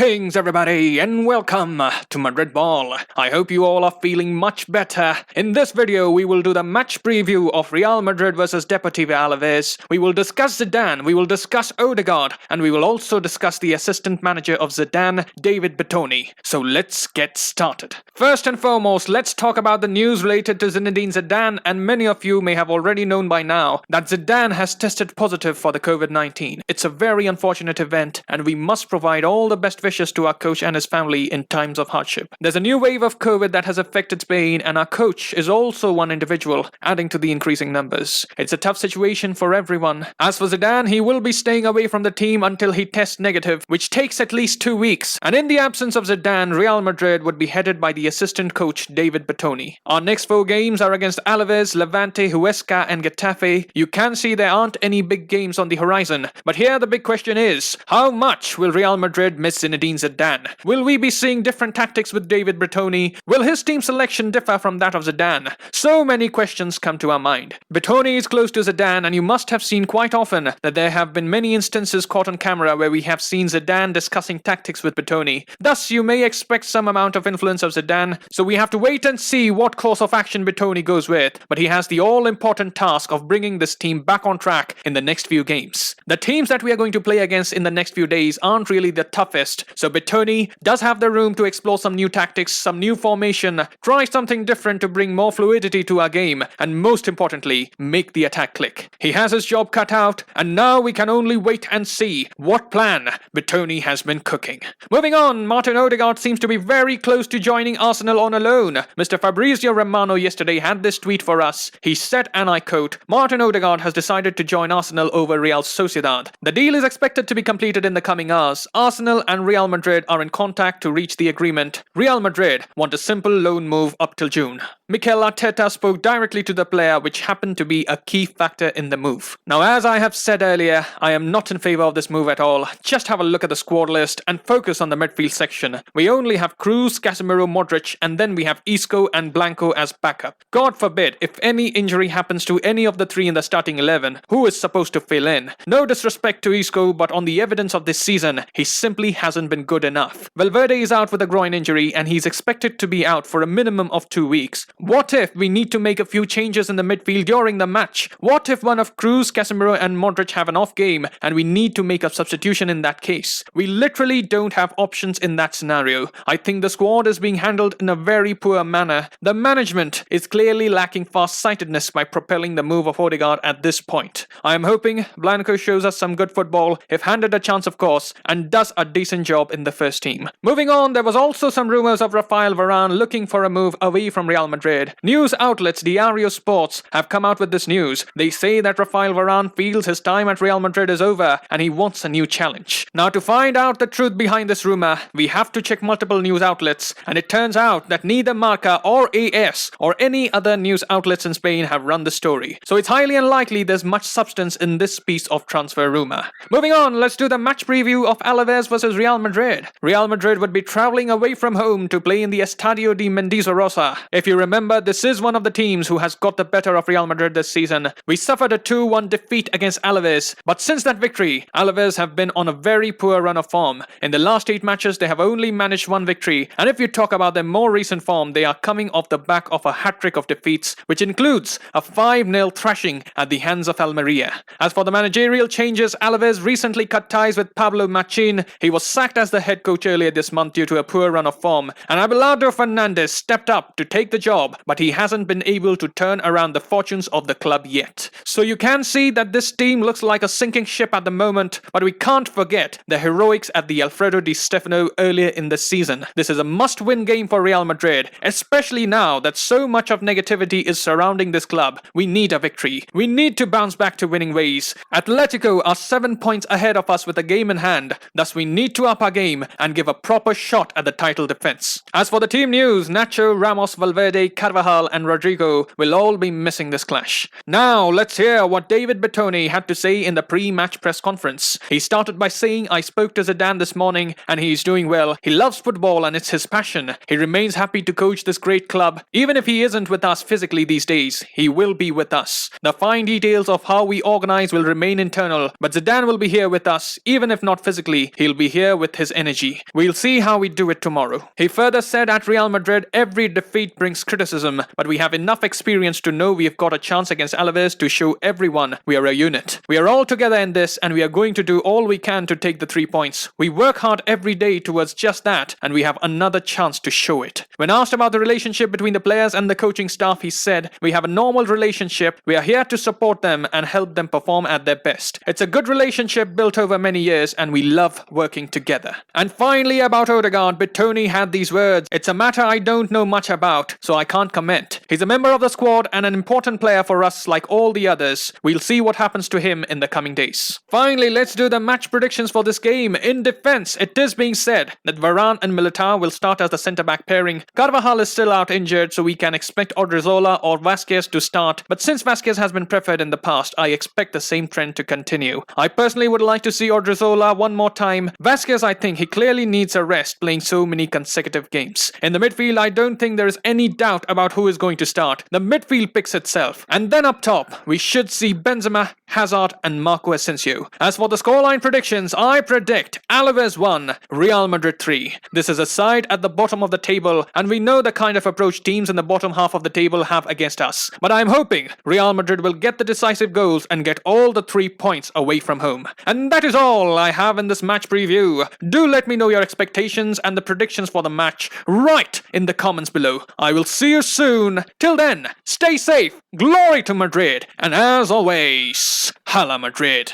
Greetings everybody and welcome to Madrid Ball. I hope you all are feeling much better. In this video we will do the match preview of Real Madrid versus Deportivo Alaves. We will discuss Zidane, we will discuss Odegaard, and we will also discuss the assistant manager of Zidane, David Bertoni. So let's get started. First and foremost, let's talk about the news related to Zinedine Zidane, and many of you may have already known by now that Zidane has tested positive for the COVID-19. It's a very unfortunate event and we must provide all the best wishes to our coach and his family in times of hardship. There's a new wave of COVID that has affected Spain, and our coach is also one individual, adding to the increasing numbers. It's a tough situation for everyone. As for Zidane, he will be staying away from the team until he tests negative, which takes at least 2 weeks. And in the absence of Zidane, Real Madrid would be headed by the assistant coach David Bertoni. Our next 4 games are against Alaves, Levante, Huesca and Getafe. You can see there aren't any big games on the horizon. But here the big question is, how much will Real Madrid miss Zinedine Zidane? Will we be seeing different tactics with David Bertoni? Will his team selection differ from that of Zidane? So many questions come to our mind. Bertoni is close to Zidane, and you must have seen quite often that there have been many instances caught on camera where we have seen Zidane discussing tactics with Bertoni. Thus, you may expect some amount of influence of Zidane, so we have to wait and see what course of action Bertoni goes with, but he has the all-important task of bringing this team back on track in the next few games. The teams that we are going to play against in the next few days aren't really the toughest, so Bertoni does have the room to explore some new tactics, some new formation, try something different to bring more fluidity to our game, and most importantly, make the attack click. He has his job cut out, and now we can only wait and see what plan Bertoni has been cooking. Moving on, Martin Odegaard seems to be very close to joining Arsenal on a loan. Mr. Fabrizio Romano yesterday had this tweet for us. He said, and I quote, "Martin Odegaard has decided to join Arsenal over Real Sociedad. The deal is expected to be completed in the coming hours. Arsenal and Real Madrid are in contact to reach the agreement. Real Madrid want a simple loan move up till June." Mikel Arteta spoke directly to the player, which happened to be a key factor in the move. Now, as I have said earlier, I am not in favor of this move at all. Just have a look at the squad list and focus on the midfield section. We only have Kroos, Casemiro, Modric, and then we have Isco and Blanco as backup. God forbid, if any injury happens to any of the 3 in the starting 11, who is supposed to fill in? No disrespect to Isco, but on the evidence of this season, he simply hasn't been good enough. Valverde is out with a groin injury and he's expected to be out for a minimum of 2 weeks. What if we need to make a few changes in the midfield during the match? What if one of Kroos, Casemiro and Modric have an off game and we need to make a substitution in that case? We literally don't have options in that scenario. I think the squad is being handled in a very poor manner. The management is clearly lacking far-sightedness by propelling the move of Odegaard at this point. I am hoping Blanco shows us some good football, if handed a chance of course, and does a decent job in the first team. Moving on, there was also some rumors of Raphael Varane looking for a move away from Real Madrid. News outlets Diario Sports have come out with this news. They say that Raphael Varane feels his time at Real Madrid is over and he wants a new challenge. Now, to find out the truth behind this rumor, we have to check multiple news outlets, and it turns out that neither Marca or AS or any other news outlets in Spain have run the story. So it's highly unlikely there's much substance in this piece of transfer rumor. Moving on, let's do the match preview of Alaves versus Real Madrid. Real Madrid would be traveling away from home to play in the Estadio de Mendizorroza. If you remember, this is one of the teams who has got the better of Real Madrid this season. We suffered a 2-1 defeat against Alaves, but since that victory, Alaves have been on a very poor run of form. In the last 8 matches, they have only managed 1 victory, and if you talk about their more recent form, they are coming off the back of a hat-trick of defeats, which includes a 5-0 thrashing at the hands of Almeria. As for the managerial changes, Alaves recently cut ties with Pablo Machin. He was sacked as the head coach earlier this month due to a poor run of form, and Abelardo Fernandez stepped up to take the job, but he hasn't been able to turn around the fortunes of the club yet. So you can see that this team looks like a sinking ship at the moment, but we can't forget the heroics at the Alfredo Di Stefano earlier in the season. This is a must-win game for Real Madrid, especially now that so much of negativity is surrounding this club. We need a victory. We need to bounce back to winning ways. Atletico are 7 points ahead of us with a game in hand, thus we need to up our game and give a proper shot at the title defense. As for the team news, Nacho, Ramos, Valverde, Carvajal and Rodrigo will all be missing this clash. Now, let's hear what David Bertoni had to say in the pre-match press conference. He started by saying, "I spoke to Zidane this morning and he's doing well. He loves football and it's his passion. He remains happy to coach this great club. Even if he isn't with us physically these days, he will be with us. The fine details of how we organize will remain internal, but Zidane will be here with us. Even if not physically, he'll be here with with his energy. We'll see how we do it tomorrow. He further said at Real Madrid, every defeat brings criticism, but we have enough experience to know we've got a chance against Alaves to show everyone we are a unit. We are all together in this and we are going to do all we can to take the 3 points. We work hard every day towards just that and we have another chance to show it. When asked about the relationship between the players and the coaching staff, he said, we have a normal relationship. We are here to support them and help them perform at their best. It's a good relationship built over many years and we love working together. And finally about Odegaard, Tony had these words, it's a matter I don't know much about, so I can't comment. He's a member of the squad and an important player for us like all the others. We'll see what happens to him in the coming days. Finally, let's do the match predictions for this game. In defense, it is being said that Varane and Militao will start as the centre-back pairing. Carvajal is still out injured, so we can expect Odriozola or Vasquez to start, but since Vasquez has been preferred in the past, I expect the same trend to continue. I personally would like to see Odriozola one more time. Vasquez, I think he clearly needs a rest playing so many consecutive games. In the midfield, I don't think there is any doubt about who is going to start. The midfield picks itself. And then up top, we should see Benzema, Hazard and Marco Asensio. As for the scoreline predictions, I predict Alaves 1, Real Madrid 3. This is a side at the bottom of the table and we know the kind of approach teams in the bottom half of the table have against us. But I'm hoping Real Madrid will get the decisive goals and get all the 3 points away from home. And that is all I have in this match preview. Do let me know your expectations and the predictions for the match right in the comments below. I will see you soon. Till then, stay safe, glory to Madrid, and as always, Hala Madrid.